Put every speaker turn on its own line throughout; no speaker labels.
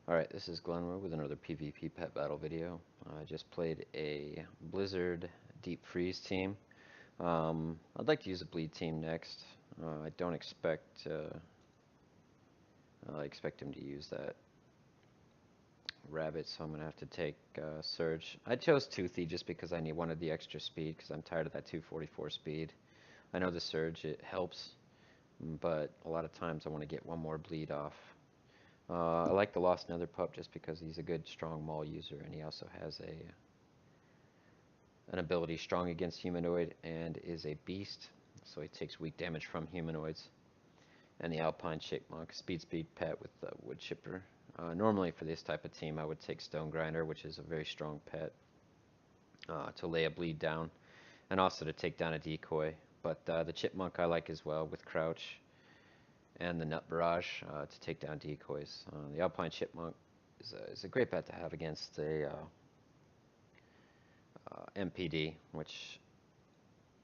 Alright, this is Glenwood with another PvP pet battle video. I just played a Blizzard Deep Freeze team. I'd like to use a bleed team next. I don't expect I expect him to use that rabbit, so I'm gonna have to take Surge. I chose Toothy just because I wanted the extra speed because I'm tired of that 244 speed. I know the Surge, it helps, but a lot of times I want to get one more bleed off. I like the Lost Nether Pup just because he's a good strong maul user, and he also has an ability strong against humanoid and is a beast, so he takes weak damage from humanoids. And the Alpine Chipmunk, speed pet with the wood chipper. Normally for this type of team I would take Stone Grinder, which is a very strong pet, to lay a bleed down and also to take down a decoy. But the Chipmunk I like as well with crouch, and the Nut Barrage to take down decoys. The Alpine Chipmunk is a great pet to have against a MPD, which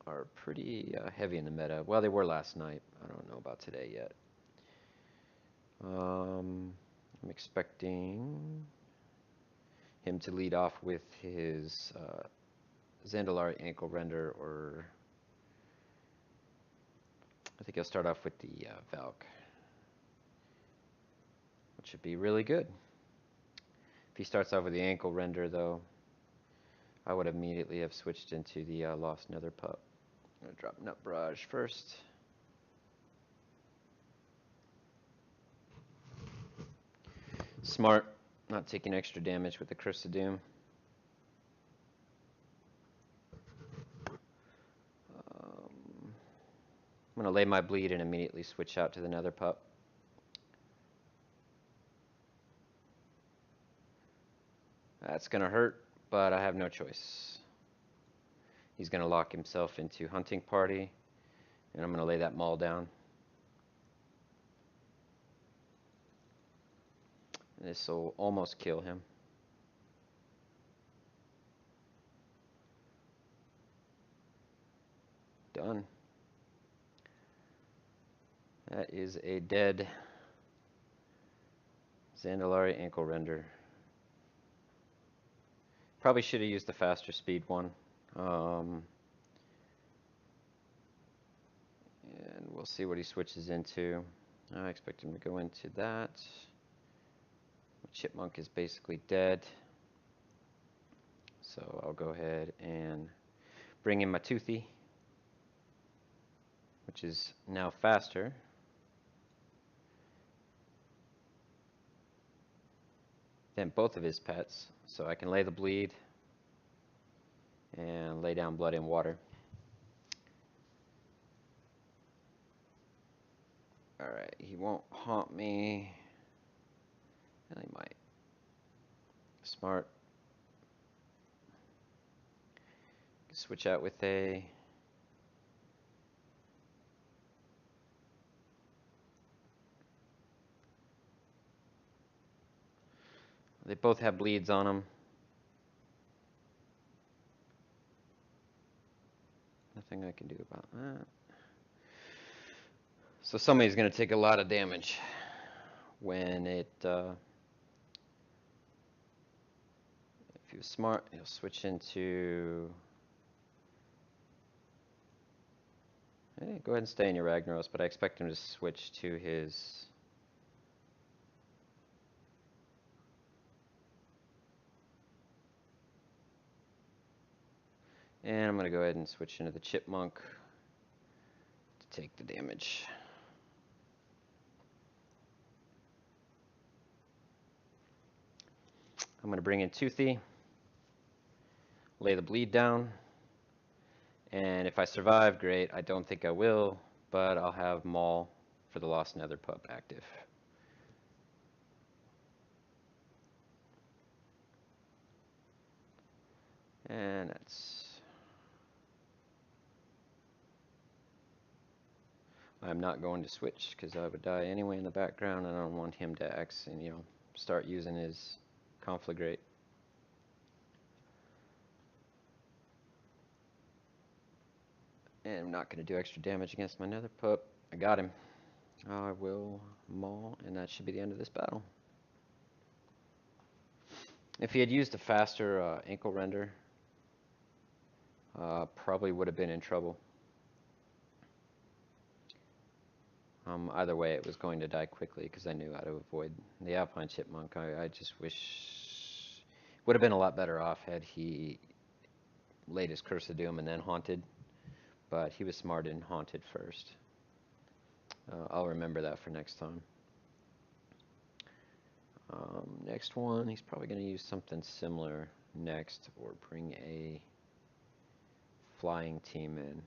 are pretty heavy in the meta. Well, they were last night. I don't know about today yet. I'm expecting him to lead off with his Zandalari Ankle Render, or I think he'll start off with the Valk, which should be really good. If he starts off with the Ankle Render, though, I would immediately have switched into the Lost Nether Pup. I'm going to drop Nut Barrage first. Smart, not taking extra damage with the Curse of Doom. I'm going to lay my bleed and immediately switch out to the Nether Pup. That's going to hurt, but I have no choice. He's going to lock himself into Hunting Party, and I'm going to lay that maul down. This will almost kill him. Done. That is a dead Zandalari Ankle Render. Probably should have used the faster speed one. And we'll see what he switches into. I expect him to go into that. Chipmunk is basically dead. So I'll go ahead and bring in my Toothy, which is now faster. Than both of his pets, so I can lay the bleed and lay down Blood and Water. Alright, he won't haunt me. And he might. Smart. Switch out with a They both have bleeds on them. Nothing I can do about that. So somebody's going to take a lot of damage when it, if he was smart, he'll switch into, hey, go ahead and stay in your Ragnaros, but I expect him to switch to his, and I'm going to go ahead and switch into the Chipmunk to take the damage. I'm going to bring in Toothy, lay the bleed down, and if I survive, great. I don't think I will, but I'll have Maul for the Lost Nether Pup active. And I'm not going to switch because I would die anyway in the background. I don't want him to start using his Conflagrate. And I'm not going to do extra damage against my Nether Pup. I got him. I will maul, and that should be the end of this battle. If he had used a faster ankle render, probably would have been in trouble. Either way, it was going to die quickly because I knew how to avoid the Alpine Chipmunk. I just wish would have been a lot better off had he laid his Curse of Doom and then Haunted, but he was smart and Haunted first. I'll remember that for next time. Next one, he's probably going to use something similar next, or bring a flying team in.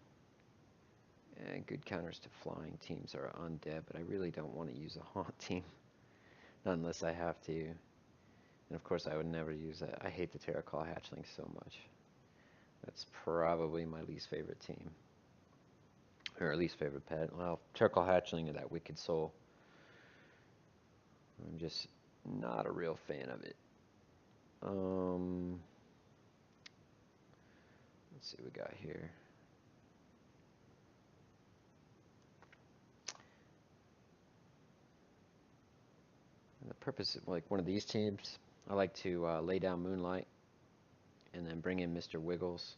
And good counters to flying teams are undead, but I really don't want to use a haunt team. Not unless I have to. And of course I would never use that. I hate the Terraclaw Hatchling so much. That's probably my least favorite team. Or least favorite pet. Well, Terraclaw Hatchling or that Wicked Soul. I'm just not a real fan of it. Let's see what we got here. The purpose of like one of these teams, I like to lay down Moonlight and then bring in Mr. Wiggles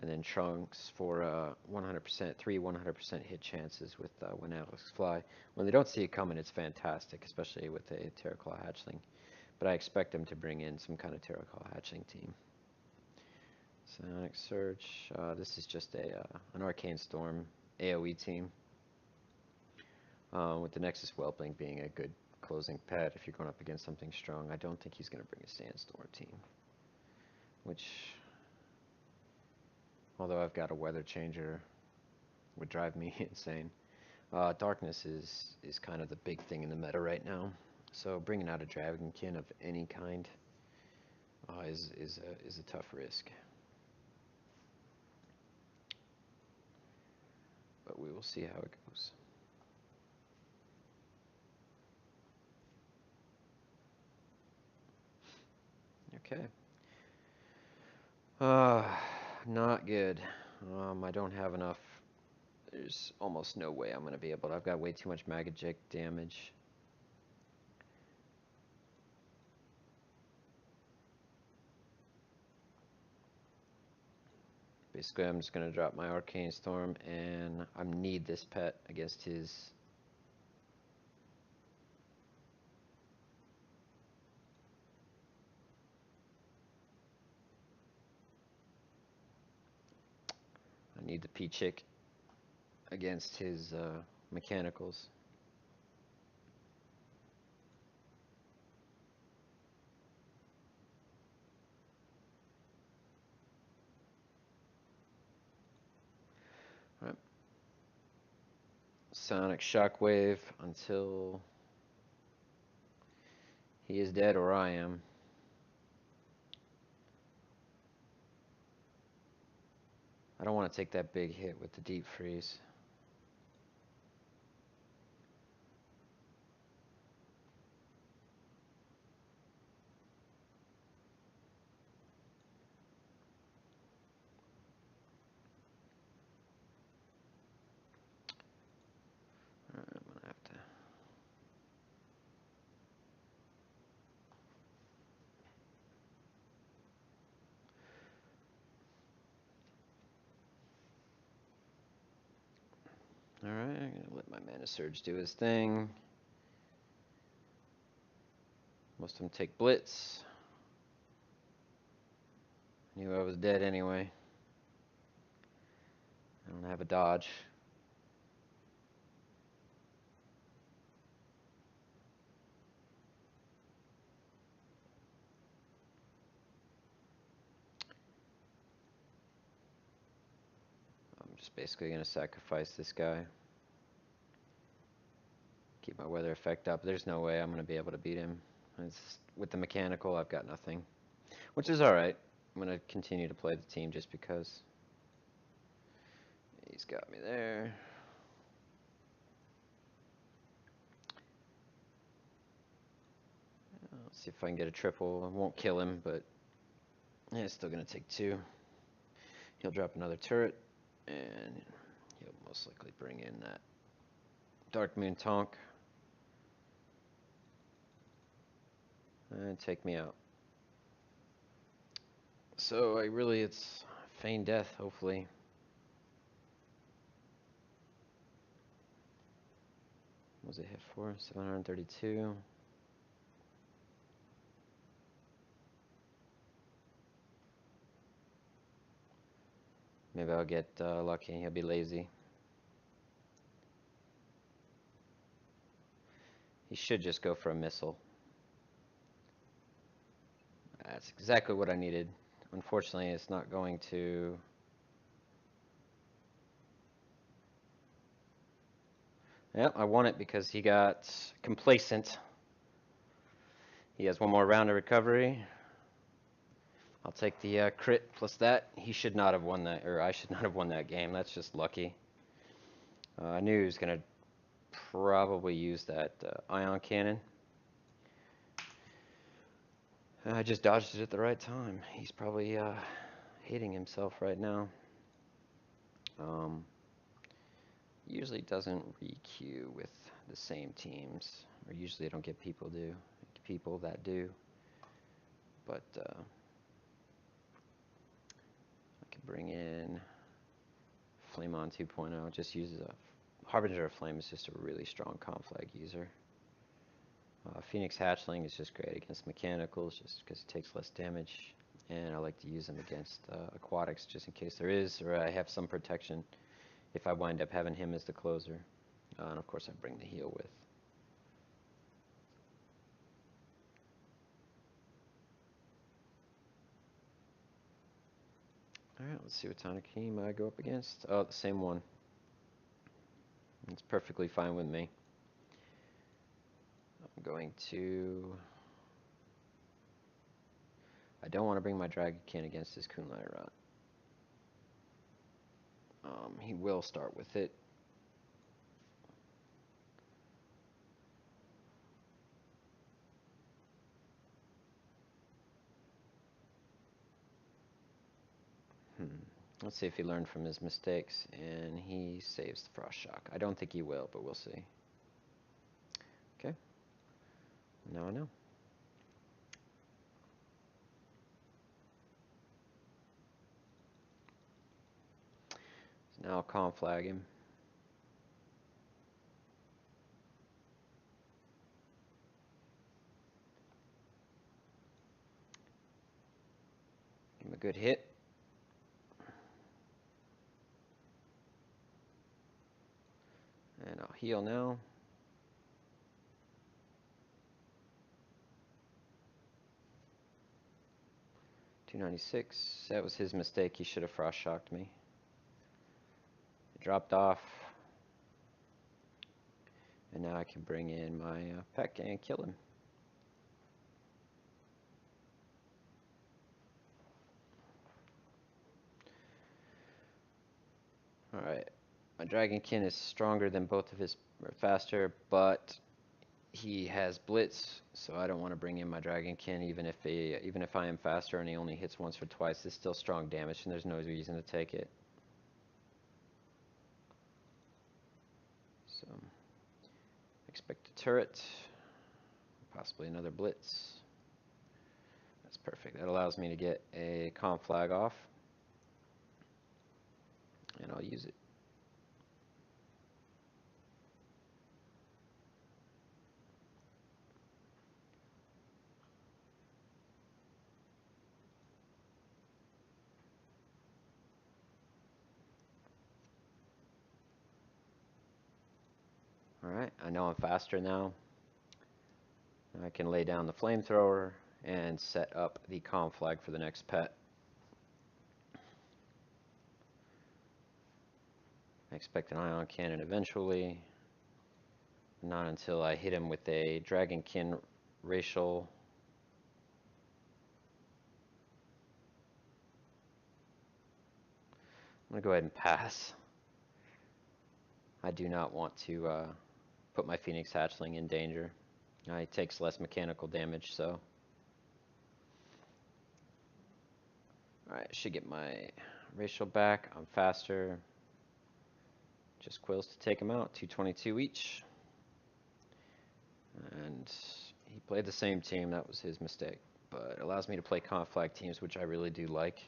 and then Trunks for 100%, 100% hit chances with when Alex fly. When they don't see it coming, it's fantastic, especially with a Terraclaw Hatchling. But I expect them to bring in some kind of Terraclaw Hatchling team. Sonic Search. This is just an Arcane Storm AoE team. With the Nexus Whelpling being a good closing pet if you're going up against something strong. I don't think he's going to bring a Sandstorm team. Which, although I've got a Weather Changer, would drive me insane. Darkness is kind of the big thing in the meta right now. So bringing out a Dragonkin of any kind is a tough risk. But we will see how it goes. Okay. Not good. I don't have enough. There's almost no way I'm going to be able to. I've got way too much Magic damage. Basically, I'm just going to drop my Arcane Storm, and I need this pet against his. I need the P-Chick against his mechanicals. All right. Sonic Shockwave until he is dead or I am. I don't want to take that big hit with the Deep Freeze. All right, I'm going to have to. Alright, I'm going to let my Mana Surge do his thing. Most of them take Blitz. Knew I was dead anyway. I don't have a dodge. I'm just basically going to sacrifice this guy. Keep my weather effect up. There's no way I'm going to be able to beat him. With the mechanical, I've got nothing. Which is alright. I'm going to continue to play the team just because. He's got me there. Let's see if I can get a triple. I won't kill him, but yeah, it's still going to take 2. He'll drop another turret, and he'll most likely bring in that Dark Moon Tonk and take me out. So it's feign death, hopefully. What was it hit for? 732. Maybe I'll get lucky. He'll be lazy. He should just go for a missile. That's exactly what I needed. Unfortunately, it's not going to. Yep, I won it because he got complacent. He has one more round of recovery. I'll take the crit plus that. He should not have won that, or I should not have won that game. That's just lucky. I knew he was going to probably use that ion cannon. I just dodged it at the right time. He's probably hating himself right now. Usually doesn't re-queue with the same teams, or usually I don't get people that do. But I could bring in Flame on 2.0. Just uses a Harbinger of Flame is just a really strong conflag user. Phoenix Hatchling is just great against mechanicals, just because it takes less damage, and I like to use them against aquatics just in case there is, or I have some protection if I wind up having him as the closer. And of course I bring the heal with. Alright, let's see what Tonic team I go up against. Oh, the same one. It's perfectly fine with me. I'm going to... I don't want to bring my Dragonkin against his Kunlai. He will start with it. Let's see if he learned from his mistakes, and he saves the Frost Shock. I don't think he will, but we'll see. Okay. Now I know. So now I'll conflag him. Give him a good hit. And I'll heal now. $296. That was his mistake. He should have Frost Shocked me. It dropped off. And now I can bring in my Peck and kill him. Alright. My Dragonkin is stronger than both of his, or faster, but he has Blitz, so I don't want to bring in my Dragonkin even if I am faster and he only hits once or twice. It's still strong damage and there's no reason to take it. So expect a turret, possibly another Blitz. That's perfect. That allows me to get a conflag off, and I'll use it. Alright, I know I'm faster now. I can lay down the flamethrower and set up the conflag for the next pet. I expect an ion cannon eventually. Not until I hit him with a Dragonkin racial. I'm going to go ahead and pass. I do not want to put my Phoenix Hatchling in danger. He takes less mechanical damage, so. Alright, should get my racial back. I'm faster. Just quills to take him out. 222 each. And he played the same team. That was his mistake. but it allows me to play conflag teams, which I really do like.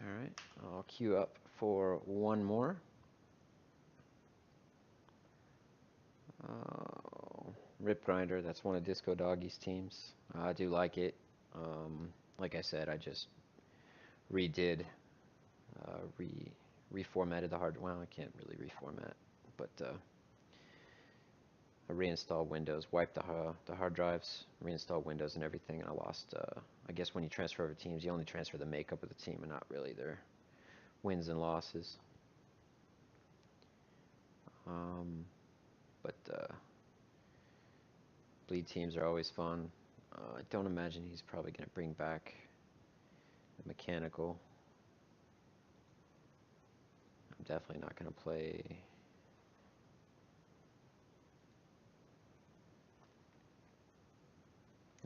Alright, I'll queue up for one more. Rip Grinder, that's one of Disco Doggy's teams. I do like it. Like I said, I just redid, reformatted the hard. Well, I can't really reformat, but I reinstalled Windows, wiped the hard drives, reinstalled Windows and everything, and I lost. I guess when you transfer over teams, you only transfer the makeup of the team and not really their wins and losses. But bleed teams are always fun. I don't imagine he's probably going to bring back the mechanical. I'm definitely not going to play.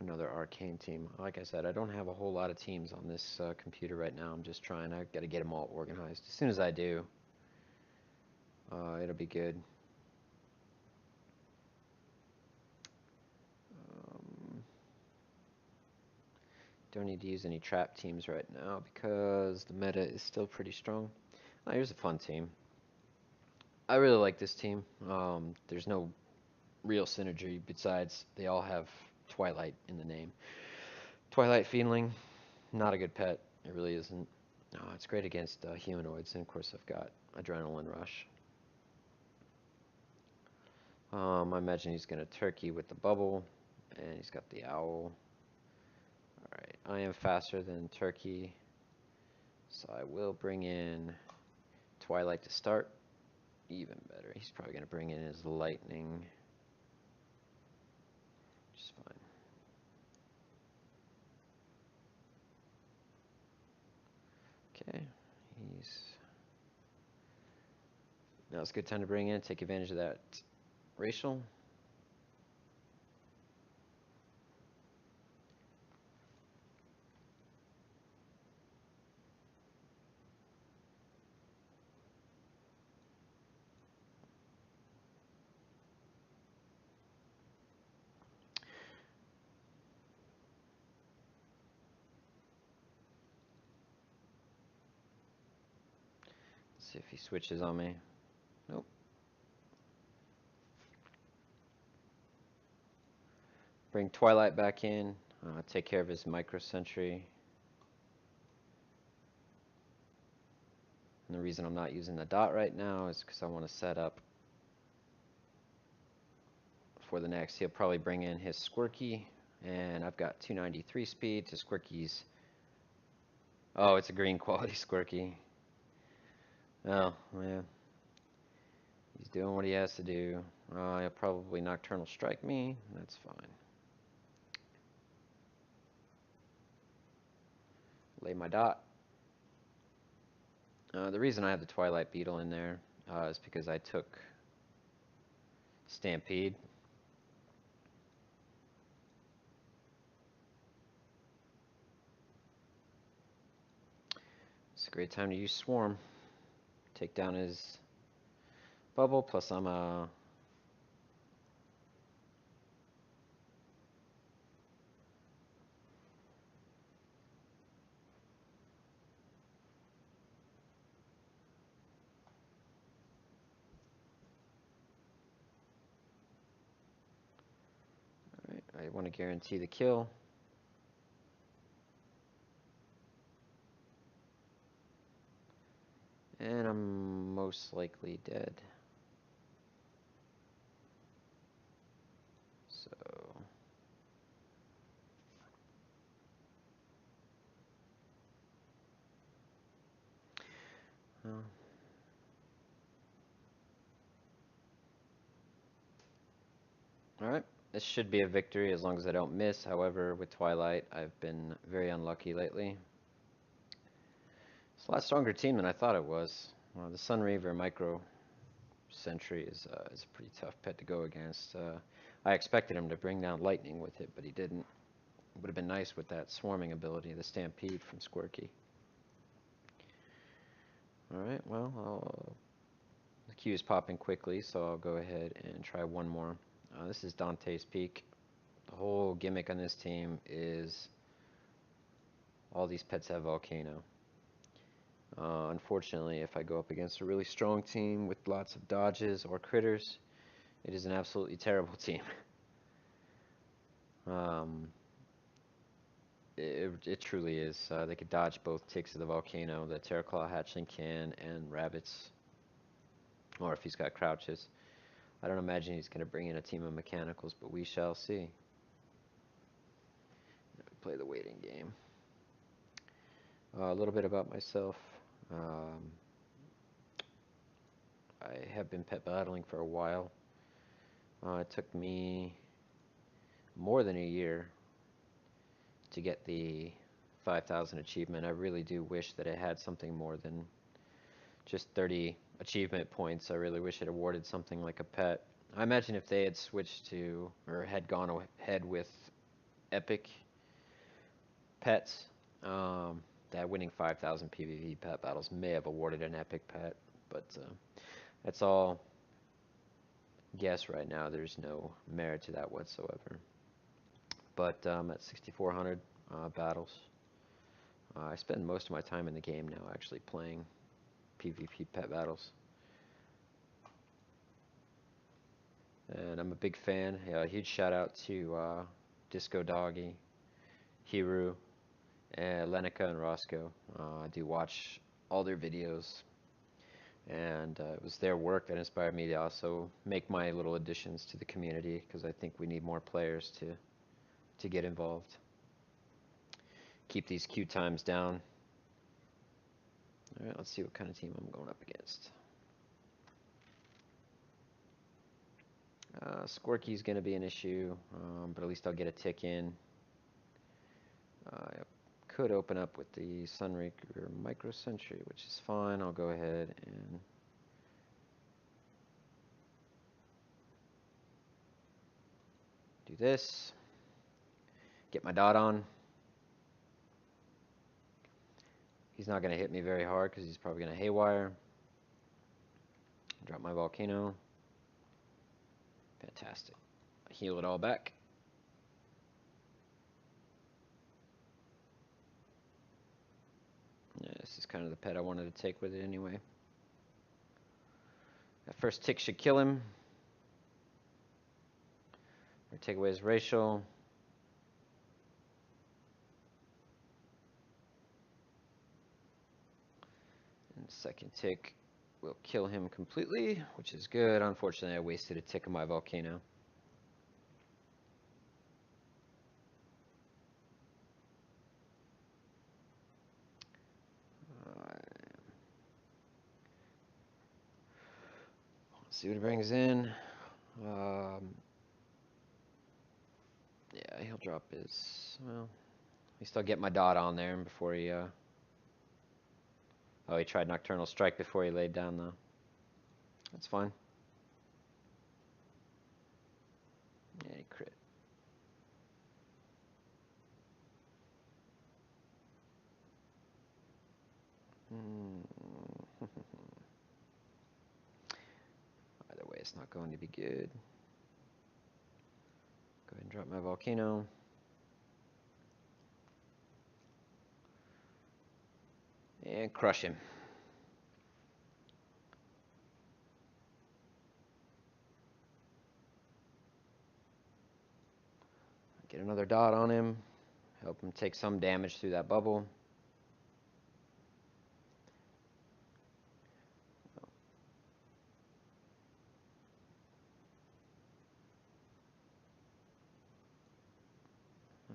Another arcane team. Like I said, I don't have a whole lot of teams on this computer right now. I'm just trying. I got to get them all organized. As soon as I do, it'll be good. Don't need to use any trap teams right now because the meta is still pretty strong. Oh, here's a fun team. I really like this team. There's no real synergy besides they all have Twilight in the name. Twilight Fiendling, not a good pet. It really isn't. It's great against humanoids, and of course I've got Adrenaline Rush. I imagine he's going to turkey with the bubble, and he's got the owl. Alright, I am faster than turkey, so I will bring in Twilight to start. Even better, he's probably going to bring in his lightning. Just fine. Okay, now's a good time to bring in, take advantage of that racial. Let's see if he switches on me. Nope. Bring Twilight back in, take care of his micro sentry. And the reason I'm not using the dot right now is because I want to set up for the next. He'll probably bring in his Squirky, and I've got 293 speed to Squirky's. Oh, it's a green quality Squirky. Oh, man. He's doing what he has to do. He'll probably Nocturnal Strike me. That's fine. Lay my dot. The reason I have the Twilight Beetle in there is because I took Stampede. It's a great time to use Swarm. Take down his bubble, plus I'm a... Alright, I want to guarantee the kill. And I'm most likely dead. So... Alright, this should be a victory as long as I don't miss. However, with Twilight, I've been very unlucky lately. It's a lot stronger team than I thought it was. The Sunreaver Micro Sentry is a pretty tough pet to go against. I expected him to bring down lightning with it, but he didn't. It would have been nice with that swarming ability, the Stampede from Squirky. Alright, well, the queue is popping quickly, so I'll go ahead and try one more. This is Dante's Peak. The whole gimmick on this team is all these pets have Volcano. Unfortunately, if I go up against a really strong team with lots of dodges or critters, it is an absolutely terrible team. It truly is. They could dodge both ticks of the Volcano, the Terraclaw hatchling can, and rabbits. Or if he's got crouches. I don't imagine he's going to bring in a team of mechanicals, but we shall see. Play the waiting game. A little bit about myself. I have been pet battling for a while. It took me more than a year to get the 5,000 achievement. I really do wish that it had something more than just 30 achievement points. I really wish it awarded something like a pet. I imagine if they had switched to, or had gone ahead with epic pets, that winning 5,000 PvP pet battles may have awarded an epic pet, but that's all guess right now. There's no merit to that whatsoever. But at 6,400 battles, I spend most of my time in the game now actually playing PvP pet battles. And I'm a big fan. Huge shout out to Disco Doggy, Hiru, and Lenica and Roscoe. I do watch all their videos, and it was their work that inspired me to also make my little additions to the community, because I think we need more players to get involved. Keep these queue times down. Alright, let's see what kind of team I'm going up against. Squirky's going to be an issue, but at least I'll get a tick in. I could open up with the Sunraker Micro Sentry, which is fine. I'll go ahead and do this. Get my dot on. He's not going to hit me very hard because he's probably going to haywire. Drop my Volcano. Fantastic. I heal it all back. Yeah, this is kind of the pet I wanted to take with it anyway. That first tick should kill him. Or take away his racial. And the second tick will kill him completely, which is good. Unfortunately, I wasted a tick of my Volcano. Let's see what he brings in. Yeah, he'll drop his, well, at least I'll get my dot on there before he, oh, he tried Nocturnal Strike before he laid down though. That's fine. Yeah, he crit. Either way, it's not going to be good. Go ahead and drop my Volcano. And crush him. Get another dot on him. Help him take some damage through that bubble.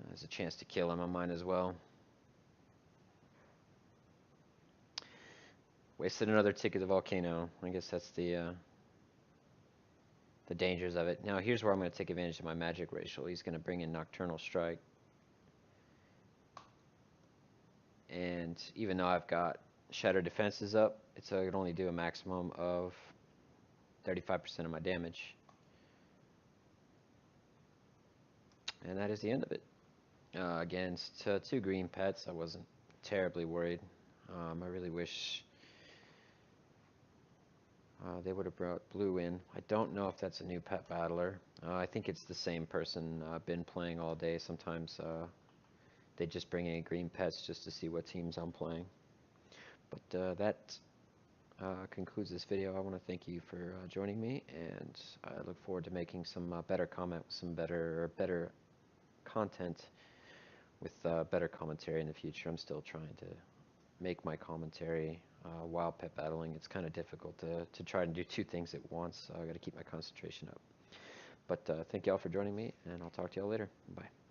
There's a chance to kill him on mine as well. Wasted another tick of the Volcano. I guess that's the dangers of it. Now here's where I'm going to take advantage of my magic racial. He's going to bring in Nocturnal Strike. And even though I've got Shatter Defenses up, it can only do a maximum of 35% of my damage. And that is the end of it. Against two green pets, I wasn't terribly worried. I really wish They would have brought blue in. I don't know if that's a new pet battler. I think it's the same person been playing all day. Sometimes they just bring in green pets just to see what teams I'm playing. But that concludes this video. I want to thank you for joining me, and I look forward to making some better better content with better commentary in the future. I'm still trying to make my commentary while pet battling. It's kind of difficult to try and do two things at once, so I got to keep my concentration up. But thank you all for joining me, and I'll talk to y'all later. Bye.